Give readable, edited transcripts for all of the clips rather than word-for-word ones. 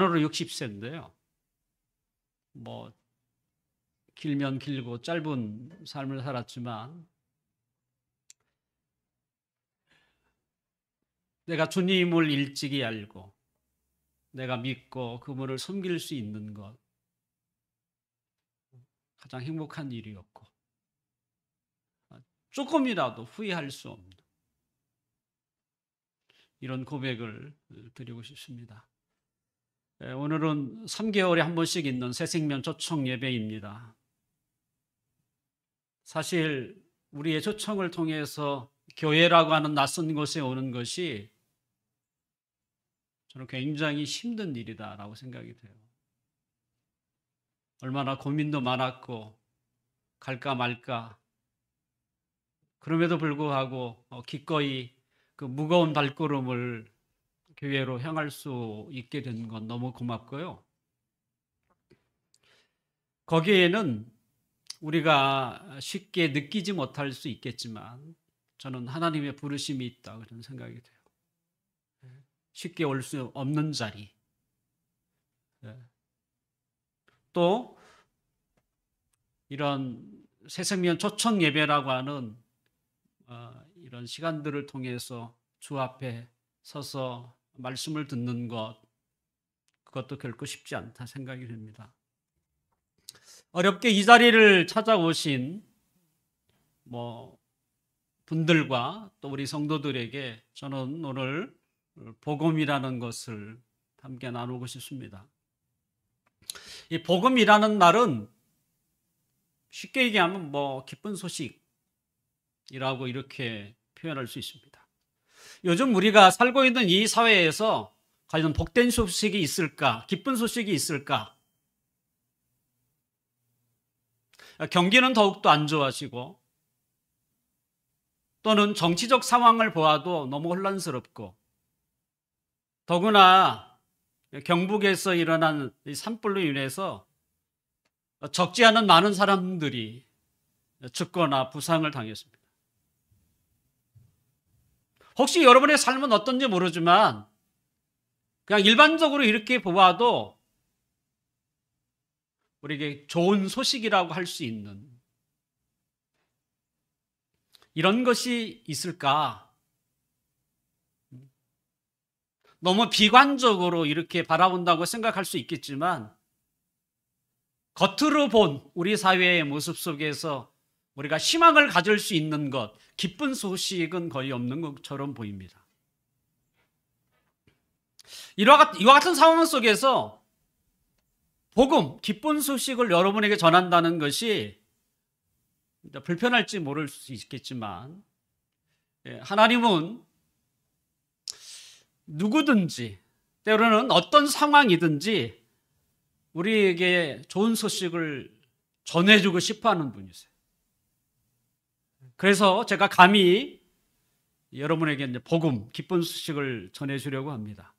만으로 60세인데요. 뭐 길면 길고 짧은 삶을 살았지만 내가 주님을 일찍이 알고 내가 믿고 그분을 섬길 수 있는 것, 가장 행복한 일이었고 조금이라도 후회할 수 없는 이런 고백을 드리고 싶습니다. 오늘은 3개월에 한 번씩 있는 새생명 초청 예배입니다. 사실 우리의 초청을 통해서 교회라고 하는 낯선 곳에 오는 것이 저는 굉장히 힘든 일이다라고 생각이 돼요. 얼마나 고민도 많았고 갈까 말까, 그럼에도 불구하고 기꺼이 그 무거운 발걸음을 교회로 향할 수 있게 된 건 너무 고맙고요. 거기에는 우리가 쉽게 느끼지 못할 수 있겠지만 저는 하나님의 부르심이 있다 그런 생각이 돼요. 쉽게 올 수 없는 자리, 또 이런 새생명 초청 예배라고 하는 이런 시간들을 통해서 주 앞에 서서 말씀을 듣는 것, 그것도 결코 쉽지 않다 생각이 됩니다. 어렵게 이 자리를 찾아오신 분들과 또 우리 성도들에게 저는 오늘 복음이라는 것을 함께 나누고 싶습니다. 이 복음이라는 말은 쉽게 얘기하면 기쁜 소식이라고 이렇게 표현할 수 있습니다. 요즘 우리가 살고 있는 이 사회에서 과연 복된 소식이 있을까? 기쁜 소식이 있을까? 경기는 더욱더 안 좋아지고 또는 정치적 상황을 보아도 너무 혼란스럽고 더구나 경북에서 일어난 이 산불로 인해서 적지 않은 많은 사람들이 죽거나 부상을 당했습니다. 혹시 여러분의 삶은 어떤지 모르지만 그냥 일반적으로 이렇게 보아도 우리에게 좋은 소식이라고 할 수 있는 이런 것이 있을까? 너무 비관적으로 이렇게 바라본다고 생각할 수 있겠지만 겉으로 본 우리 사회의 모습 속에서 우리가 희망을 가질 수 있는 것, 기쁜 소식은 거의 없는 것처럼 보입니다. 이와 같은 상황 속에서 복음, 기쁜 소식을 여러분에게 전한다는 것이 불편할지 모를 수 있겠지만 하나님은 누구든지 때로는 어떤 상황이든지 우리에게 좋은 소식을 전해주고 싶어하는 분이세요. 그래서 제가 감히 여러분에게 이제 복음, 기쁜 소식을 전해주려고 합니다.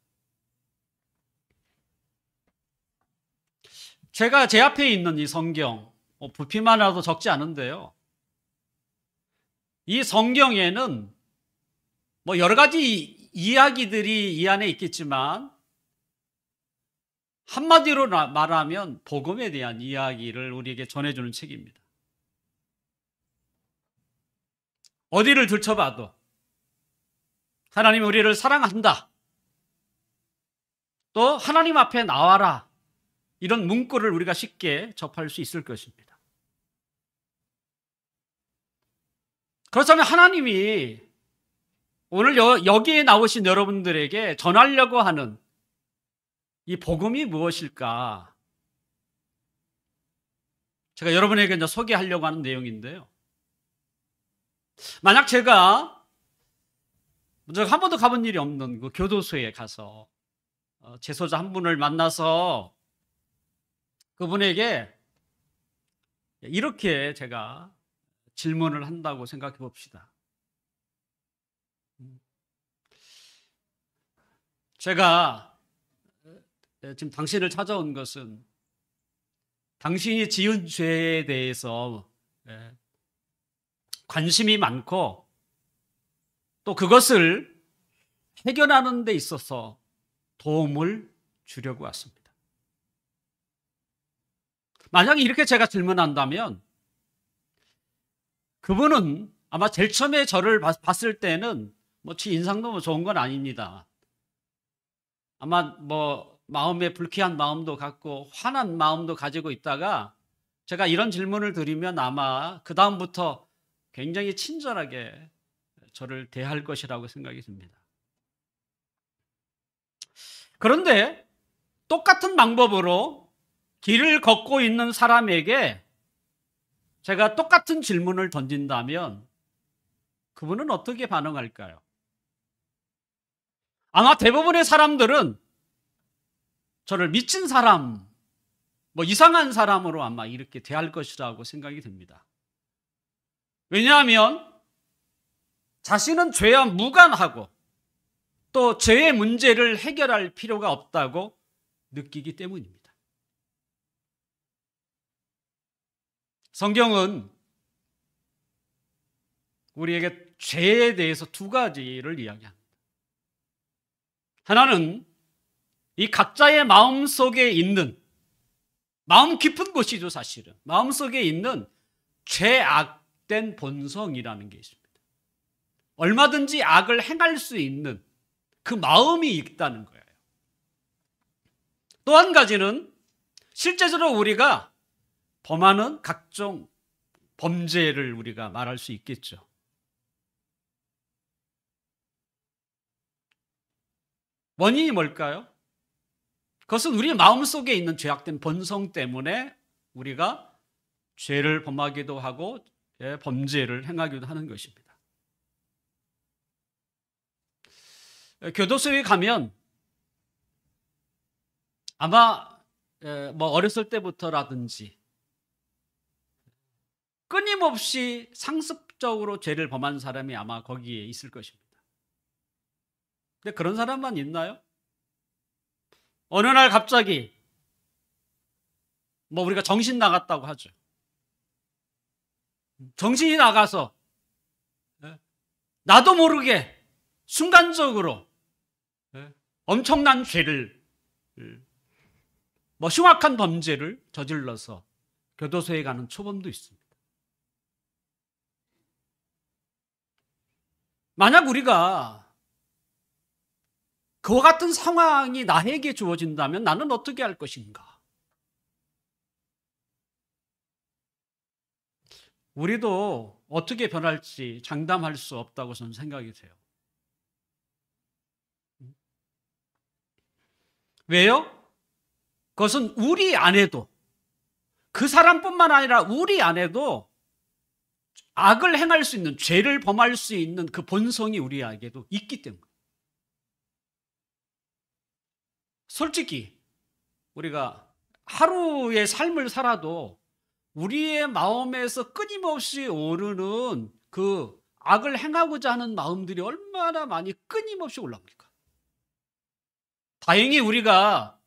제가 제 앞에 있는 이 성경, 부피만 하나도 적지 않은데요. 이 성경에는 여러 가지 이야기들이 이 안에 있겠지만 한마디로 말하면 복음에 대한 이야기를 우리에게 전해주는 책입니다. 어디를 들춰봐도 하나님이 우리를 사랑한다, 또 하나님 앞에 나와라, 이런 문구를 우리가 쉽게 접할 수 있을 것입니다. 그렇다면 하나님이 오늘 여기에 나오신 여러분들에게 전하려고 하는 이 복음이 무엇일까? 제가 여러분에게 이제 소개하려고 하는 내용인데요. 만약 제가 한 번도 가본 일이 없는 그 교도소에 가서 재소자 한 분을 만나서 그분에게 이렇게 제가 질문을 한다고 생각해 봅시다. 제가 지금 당신을 찾아온 것은 당신이 지은 죄에 대해서 관심이 많고 또 그것을 해결하는 데 있어서 도움을 주려고 왔습니다. 만약에 이렇게 제가 질문한다면 그분은 아마 제일 처음에 저를 봤을 때는 제 인상도 좋은 건 아닙니다. 아마 마음에 불쾌한 마음도 갖고 화난 마음도 가지고 있다가 제가 이런 질문을 드리면 아마 그 다음부터 굉장히 친절하게 저를 대할 것이라고 생각이 듭니다. 그런데 똑같은 방법으로 길을 걷고 있는 사람에게 제가 똑같은 질문을 던진다면 그분은 어떻게 반응할까요? 아마 대부분의 사람들은 저를 미친 사람, 이상한 사람으로 아마 이렇게 대할 것이라고 생각이 듭니다. 왜냐하면 자신은 죄와 무관하고 또 죄의 문제를 해결할 필요가 없다고 느끼기 때문입니다. 성경은 우리에게 죄에 대해서 두 가지를 이야기합니다. 하나는 이 각자의 마음 속에 있는, 마음 깊은 곳이죠, 사실은. 마음 속에 있는 죄악된 본성이라는 게 있습니다. 얼마든지 악을 행할 수 있는 그 마음이 있다는 거예요. 또 한 가지는 실제적으로 우리가 범하는 각종 범죄를 우리가 말할 수 있겠죠. 원인이 뭘까요? 그것은 우리 마음속에 있는 죄악된 본성 때문에 우리가 죄를 범하기도 하고 범죄를 행하기도 하는 것입니다. 교도소에 가면 아마 어렸을 때부터라든지 끊임없이 상습적으로 죄를 범한 사람이 아마 거기에 있을 것입니다. 근데 그런 사람만 있나요? 어느 날 갑자기 우리가 정신 나갔다고 하죠. 정신이 나가서 나도 모르게 순간적으로 엄청난 죄를, 흉악한 범죄를 저질러서 교도소에 가는 초범도 있습니다. 만약 우리가 그와 같은 상황이 나에게 주어진다면 나는 어떻게 할 것인가? 우리도 어떻게 변할지 장담할 수 없다고 저는 생각이 돼요. 왜요? 그것은 우리 안에도, 그 사람뿐만 아니라 우리 안에도 악을 행할 수 있는, 죄를 범할 수 있는 그 본성이 우리에게도 있기 때문에. 솔직히 우리가 하루의 삶을 살아도 우리의 마음에서 끊임없이 오르는 그 악을 행하고자 하는 마음들이 얼마나 많이 끊임없이 올라옵니까? 다행히 우리가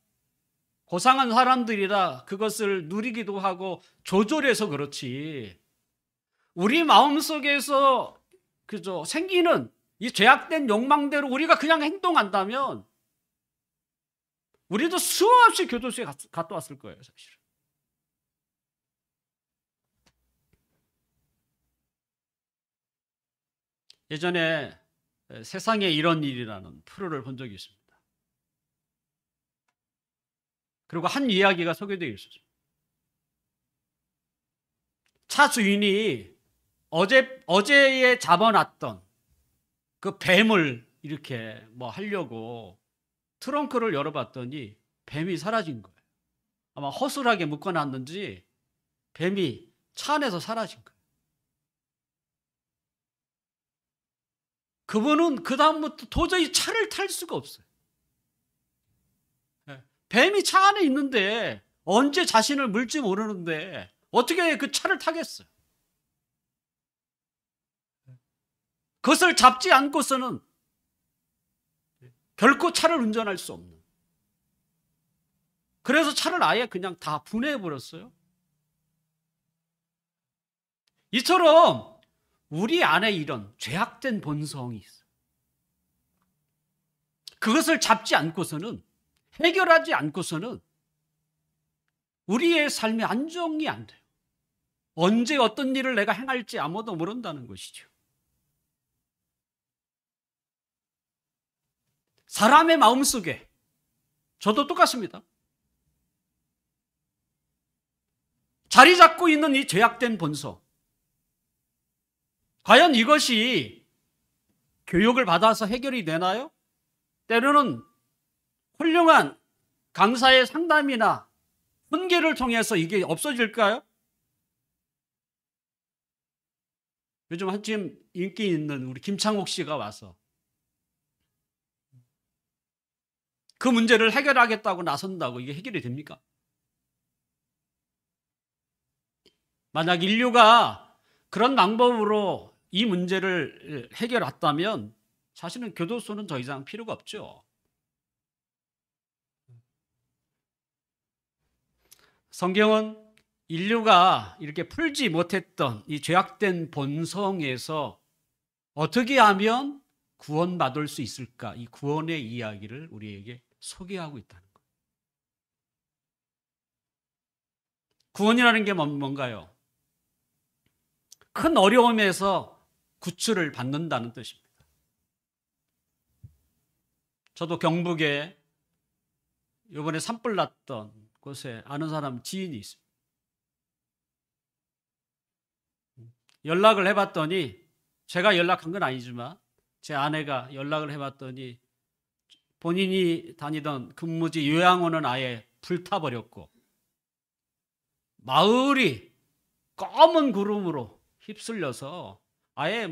고상한 사람들이라 그것을 누리기도 하고 조절해서 그렇지, 우리 마음속에서 생기는 이 죄악된 욕망대로 우리가 그냥 행동한다면 우리도 수없이 교도소에 갔다 왔을 거예요, 사실은. 예전에 세상에 이런 일이라는 프로를 본 적이 있습니다. 그리고 한 이야기가 소개되어 있었어요. 차 주인이 어제에 잡아놨던 그 뱀을 이렇게 하려고 트렁크를 열어봤더니 뱀이 사라진 거예요. 아마 허술하게 묶어놨는지 뱀이 차 안에서 사라진 거예요. 그분은 그 다음부터 도저히 차를 탈 수가 없어요. 뱀이 차 안에 있는데 언제 자신을 물지 모르는데 어떻게 그 차를 타겠어요? 그것을 잡지 않고서는 결코 차를 운전할 수 없는. 그래서 차를 아예 그냥 다 분해해버렸어요. 이처럼 우리 안에 이런 죄악된 본성이 있어요. 그것을 잡지 않고서는 해결하지 않고서는 우리의 삶의 안정이 안 돼요. 언제 어떤 일을 내가 행할지 아무도 모른다는 것이죠. 사람의 마음속에 저도 똑같습니다. 자리 잡고 있는 이 죄악된 본성. 과연 이것이 교육을 받아서 해결이 되나요? 때로는 훌륭한 강사의 상담이나 훈계를 통해서 이게 없어질까요? 요즘 한참 인기 있는 우리 김창옥 씨가 와서 그 문제를 해결하겠다고 나선다고 이게 해결이 됩니까? 만약 인류가 그런 방법으로 이 문제를 해결했다면 사실은 교도소는 더 이상 필요가 없죠. 성경은 인류가 이렇게 풀지 못했던 이 죄악된 본성에서 어떻게 하면 구원받을 수 있을까? 이 구원의 이야기를 우리에게 소개하고 있다는 거예요. 구원이라는 게 뭔가요? 큰 어려움에서 구출을 받는다는 뜻입니다. 저도 경북에 이번에 산불 났던 곳에 아는 사람 지인이 있습니다. 연락을 해봤더니 제가 연락한 건 아니지만 제 아내가 연락을 해봤더니 본인이 다니던 근무지 요양원은 아예 불타버렸고 마을이 검은 구름으로 휩쓸려서 아예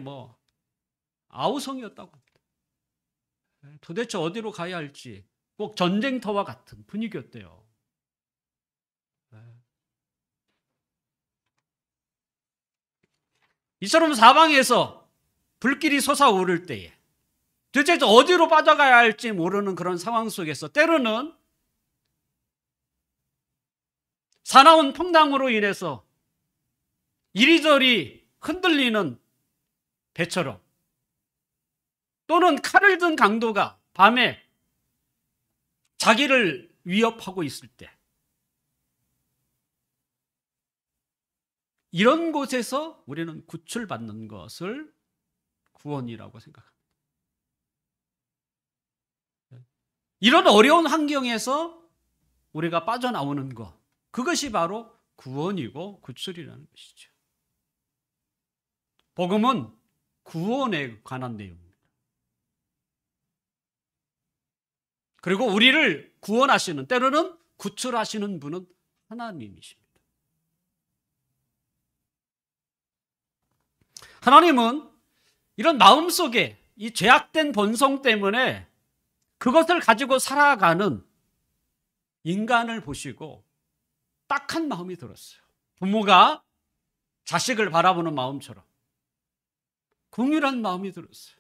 아우성이었다고 합니다. 도대체 어디로 가야 할지 꼭 전쟁터와 같은 분위기였대요. 이처럼 사방에서 불길이 솟아오를 때에 도대체 어디로 빠져가야 할지 모르는 그런 상황 속에서 때로는 사나운 풍랑으로 인해서 이리저리 흔들리는 배처럼 또는 칼을 든 강도가 밤에 자기를 위협하고 있을 때 이런 곳에서 우리는 구출받는 것을 구원이라고 생각합니다. 이런 어려운 환경에서 우리가 빠져나오는 것, 그것이 바로 구원이고 구출이라는 것이죠. 복음은 구원에 관한 내용입니다. 그리고 우리를 구원하시는, 때로는 구출하시는 분은 하나님이십니다. 하나님은 이런 마음속에 이 죄악된 본성 때문에 그것을 가지고 살아가는 인간을 보시고 딱한 마음이 들었어요. 부모가 자식을 바라보는 마음처럼 긍휼한 마음이 들었어요.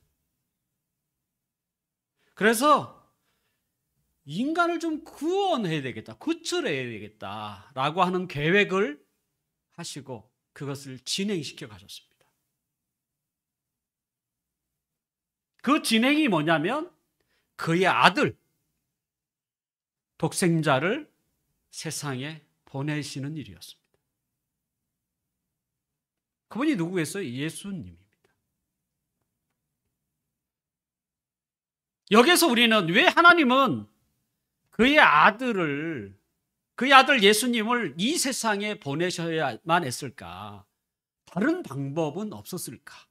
그래서 인간을 좀 구원해야 되겠다, 구출해야 되겠다라고 하는 계획을 하시고 그것을 진행시켜 가셨습니다. 그 진행이 뭐냐면 그의 아들, 독생자를 세상에 보내시는 일이었습니다. 그분이 누구겠어요? 예수님입니다. 여기서 우리는 왜 하나님은 그의 아들 예수님을 이 세상에 보내셔야만 했을까? 다른 방법은 없었을까?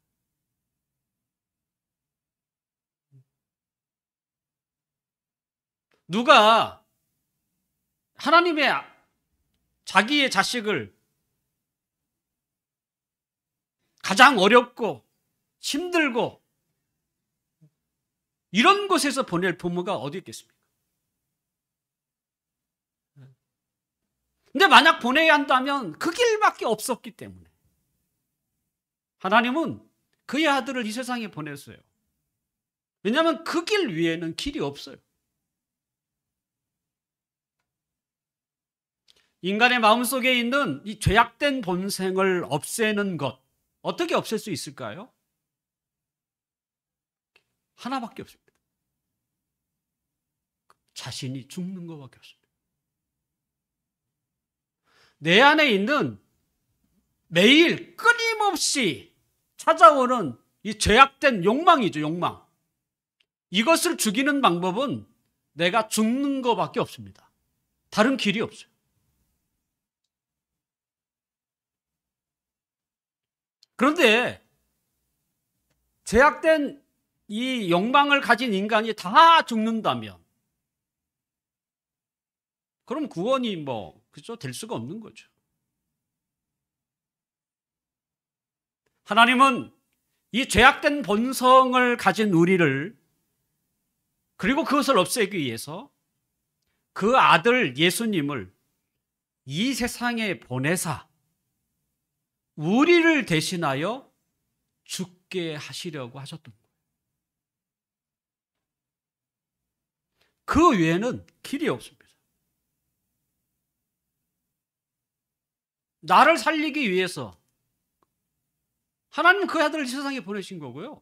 누가 하나님의 자기의 자식을 가장 어렵고 힘들고 이런 곳에서 보낼 부모가 어디 있겠습니까? 근데 만약 보내야 한다면 그 길밖에 없었기 때문에 하나님은 그의 아들을 이 세상에 보냈어요. 왜냐하면 그 길 위에는 길이 없어요. 인간의 마음속에 있는 이 죄악된 본성을 없애는 것, 어떻게 없앨 수 있을까요? 하나밖에 없습니다. 자신이 죽는 것밖에 없습니다. 내 안에 있는 매일 끊임없이 찾아오는 이 죄악된 욕망이죠, 욕망. 이것을 죽이는 방법은 내가 죽는 것밖에 없습니다. 다른 길이 없어요. 그런데 죄악된 이 욕망을 가진 인간이 다 죽는다면 그럼 구원이 그죠? 될 수가 없는 거죠. 하나님은 이 죄악된 본성을 가진 우리를 그리고 그것을 없애기 위해서 그 아들 예수님을 이 세상에 보내사 우리를 대신하여 죽게 하시려고 하셨던 거예요. 그 외에는 길이 없습니다. 나를 살리기 위해서 하나님은 그 아들을 이 세상에 보내신 거고요.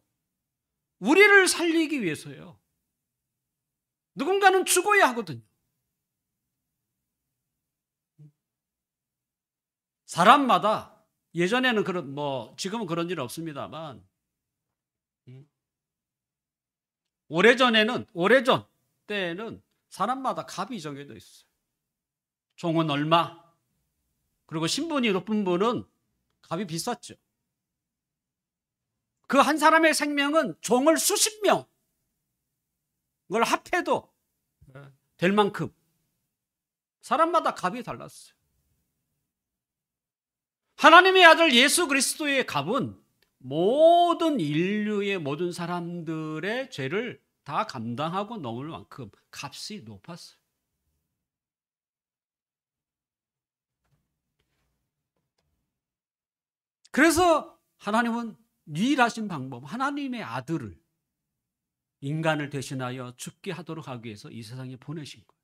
우리를 살리기 위해서요. 누군가는 죽어야 하거든요. 사람마다 예전에는 지금은 그런 일 없습니다만 오래전 때에는 사람마다 값이 정해져 있어요. 종은 얼마, 그리고 신분이 높은 분은 값이 비쌌죠. 그 한 사람의 생명은 종을 수십 명을 합해도 될 만큼 사람마다 값이 달랐어요. 하나님의 아들 예수 그리스도의 값은 모든 인류의 모든 사람들의 죄를 다 감당하고 넘을 만큼 값이 높았어요. 그래서 하나님은 유일하신 방법, 하나님의 아들을 인간을 대신하여 죽게 하도록 하기 위해서 이 세상에 보내신 거예요.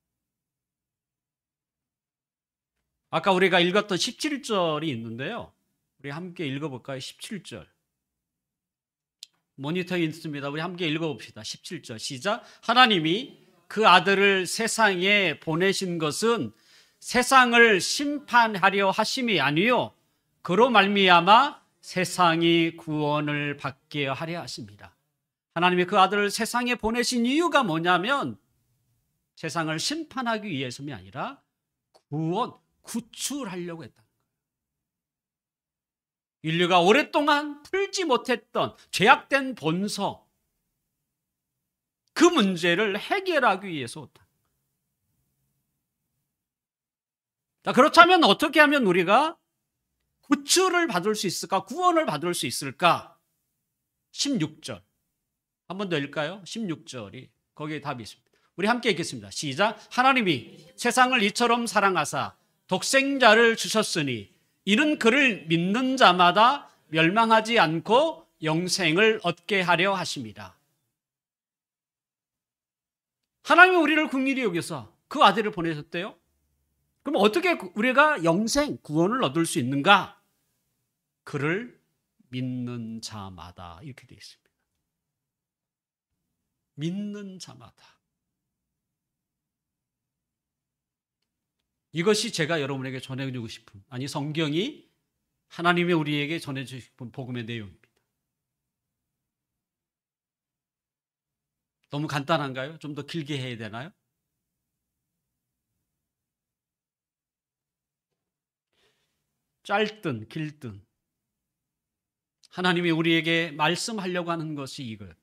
아까 우리가 읽었던 17절이 있는데요. 우리 함께 읽어볼까요? 17절. 모니터에 있습니다. 우리 함께 읽어봅시다. 17절 시작. 하나님이 그 아들을 세상에 보내신 것은 세상을 심판하려 하심이 아니요 그로 말미암아 세상이 구원을 받게 하려 하십니다. 하나님이 그 아들을 세상에 보내신 이유가 뭐냐면 세상을 심판하기 위해서이 아니라 구출하려고 했다. 인류가 오랫동안 풀지 못했던 죄악된 본성, 그 문제를 해결하기 위해서 왔다. 자, 그렇다면 어떻게 하면 우리가 구출을 받을 수 있을까? 구원을 받을 수 있을까? 16절. 한 번 더 읽을까요? 16절이 거기에 답이 있습니다. 우리 함께 읽겠습니다. 시작. 하나님이 세상을 이처럼 사랑하사 독생자를 주셨으니 이는 그를 믿는 자마다 멸망하지 않고 영생을 얻게 하려 하십니다. 하나님은 우리를 긍휼히 여겨서 그 아들을 보내셨대요. 그럼 어떻게 우리가 영생, 구원을 얻을 수 있는가? 그를 믿는 자마다 이렇게 되어 있습니다. 믿는 자마다. 이것이 제가 여러분에게 전해주고 싶은, 아니 성경이 하나님이 우리에게 전해주고 싶은 복음의 내용입니다. 너무 간단한가요? 좀 더 길게 해야 되나요? 짧든 길든 하나님이 우리에게 말씀하려고 하는 것이 이거예요.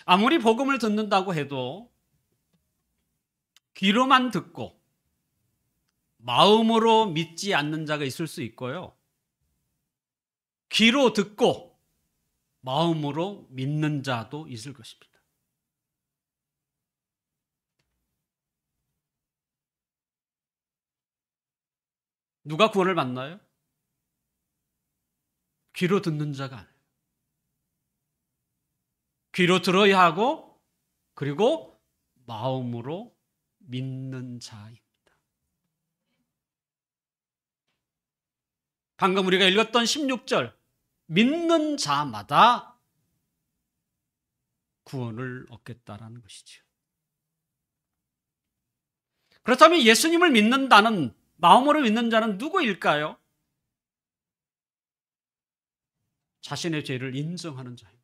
아무리 복음을 듣는다고 해도 귀로만 듣고 마음으로 믿지 않는 자가 있을 수 있고요. 귀로 듣고 마음으로 믿는 자도 있을 것입니다. 누가 구원을 받나요? 귀로 듣는 자가 아니에요. 귀로 들어야 하고 그리고 마음으로 믿는 자입니다. 방금 우리가 읽었던 16절 믿는 자마다 구원을 얻겠다라는 것이죠. 그렇다면 예수님을 믿는다는, 마음으로 믿는 자는 누구일까요? 자신의 죄를 인정하는 자입니다.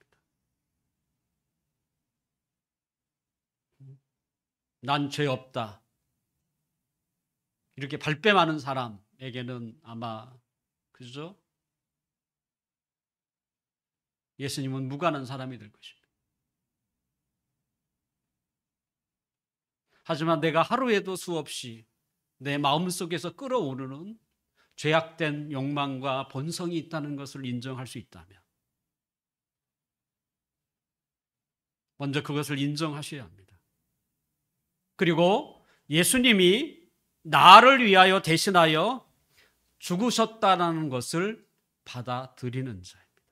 난 죄 없다, 이렇게 발뺌하는 사람에게는 아마, 그죠? 예수님은 무관한 사람이 될 것입니다. 하지만 내가 하루에도 수없이 내 마음속에서 끓어오르는 죄악된 욕망과 본성이 있다는 것을 인정할 수 있다면, 먼저 그것을 인정하셔야 합니다. 그리고 예수님이 나를 위하여 대신하여 죽으셨다는 것을 받아들이는 자입니다.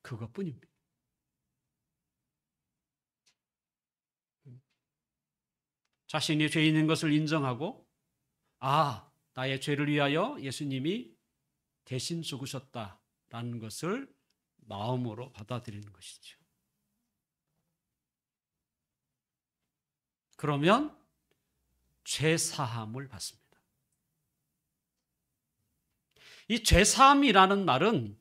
그것뿐입니다. 자신이 죄인인 것을 인정하고, 나의 죄를 위하여 예수님이 대신 죽으셨다라는 것을 마음으로 받아들이는 것이죠. 그러면 죄사함을 받습니다. 이 죄사함이라는 말은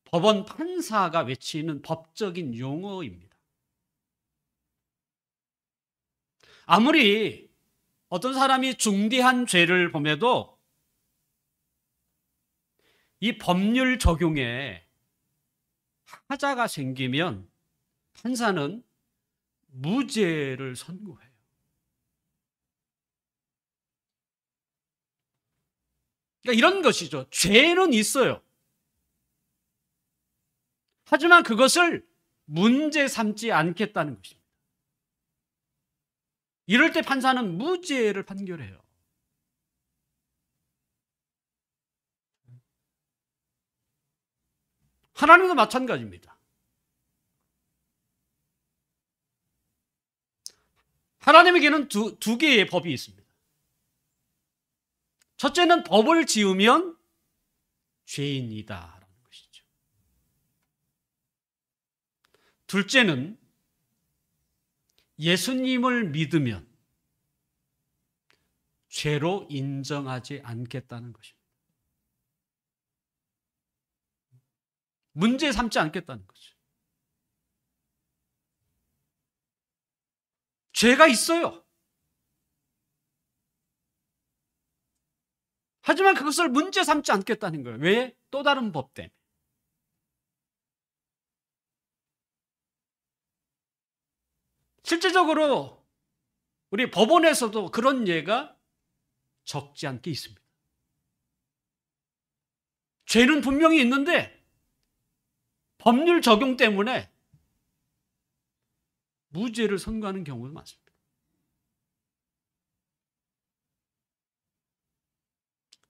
법원 판사가 외치는 법적인 용어입니다. 아무리 어떤 사람이 중대한 죄를 범해도 이 법률 적용에 하자가 생기면 판사는 무죄를 선고해요. 그러니까 이런 것이죠. 죄는 있어요. 하지만 그것을 문제 삼지 않겠다는 것입니다. 이럴 때 판사는 무죄를 판결해요. 하나님도 마찬가지입니다. 하나님에게는 두 개의 법이 있습니다. 첫째는 법을 지으면 죄인이다라는 것이죠. 둘째는 예수님을 믿으면 죄로 인정하지 않겠다는 것입니다. 문제 삼지 않겠다는 거죠. 죄가 있어요. 하지만 그것을 문제 삼지 않겠다는 거예요. 왜? 또 다른 법 때문에. 실제적으로 우리 법원에서도 그런 예가 적지 않게 있습니다. 죄는 분명히 있는데 법률 적용 때문에 무죄를 선고하는 경우도 많습니다.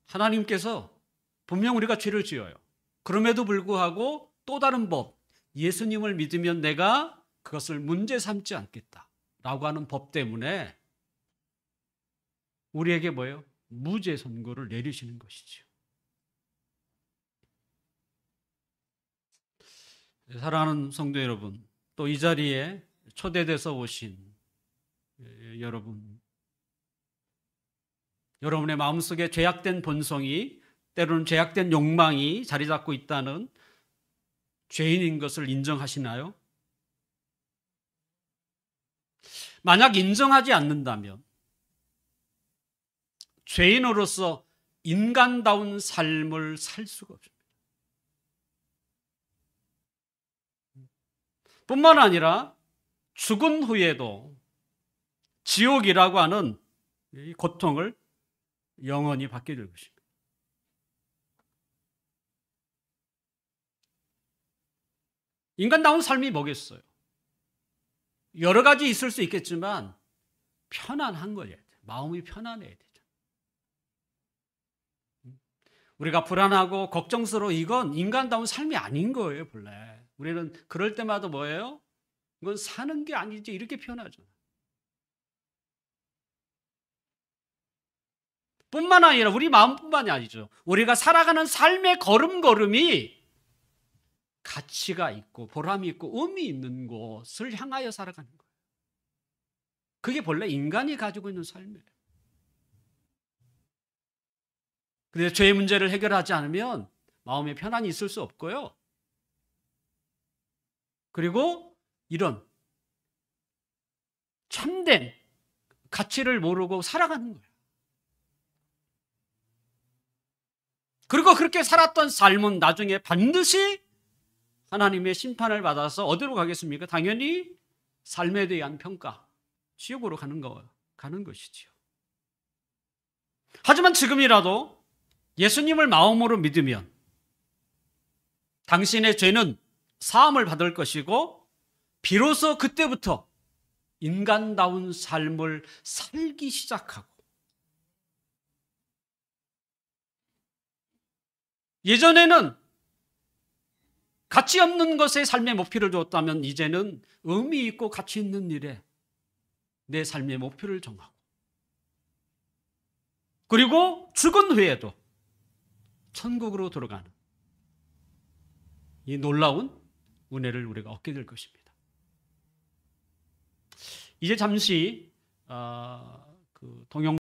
하나님께서 분명 우리가 죄를 지어요. 그럼에도 불구하고 또 다른 법, 예수님을 믿으면 내가 그것을 문제 삼지 않겠다라고 하는 법 때문에 우리에게 뭐예요? 무죄 선고를 내리시는 것이죠. 사랑하는 성도 여러분, 또 이 자리에 초대돼서 오신 여러분, 여러분의 마음속에 죄악된 본성이, 때로는 죄악된 욕망이 자리 잡고 있다는 죄인인 것을 인정하시나요? 만약 인정하지 않는다면 죄인으로서 인간다운 삶을 살 수가 없습니다. 뿐만 아니라 죽은 후에도 지옥이라고 하는 이 고통을 영원히 받게 될 것입니다. 인간다운 삶이 뭐겠어요? 여러 가지 있을 수 있겠지만 편안한 거예요. 마음이 편안해야 되죠. 우리가 불안하고 걱정스러워, 이건 인간다운 삶이 아닌 거예요. 본래 우리는 그럴 때마다 뭐예요? 이건 사는 게 아니지, 이렇게 표현하죠. 뿐만 아니라 우리 마음뿐만이 아니죠. 우리가 살아가는 삶의 걸음걸음이 가치가 있고 보람이 있고 의미 있는 곳을 향하여 살아가는 거예요. 그게 본래 인간이 가지고 있는 삶이에요. 그런데 죄의 문제를 해결하지 않으면 마음에 편안이 있을 수 없고요. 그리고 이런 참된 가치를 모르고 살아가는 거예요. 그리고 그렇게 살았던 삶은 나중에 반드시 하나님의 심판을 받아서 어디로 가겠습니까? 당연히 삶에 대한 평가, 지옥으로 가는 것이지요. 하지만 지금이라도 예수님을 마음으로 믿으면 당신의 죄는 사함을 받을 것이고 비로소 그때부터 인간다운 삶을 살기 시작하고 예전에는 가치 없는 것에 삶의 목표를 줬다면 이제는 의미 있고 가치 있는 일에 내 삶의 목표를 정하고 그리고 죽은 후에도 천국으로 들어가는 이 놀라운 은혜를 우리가 얻게 될 것입니다. 이제 잠시 동영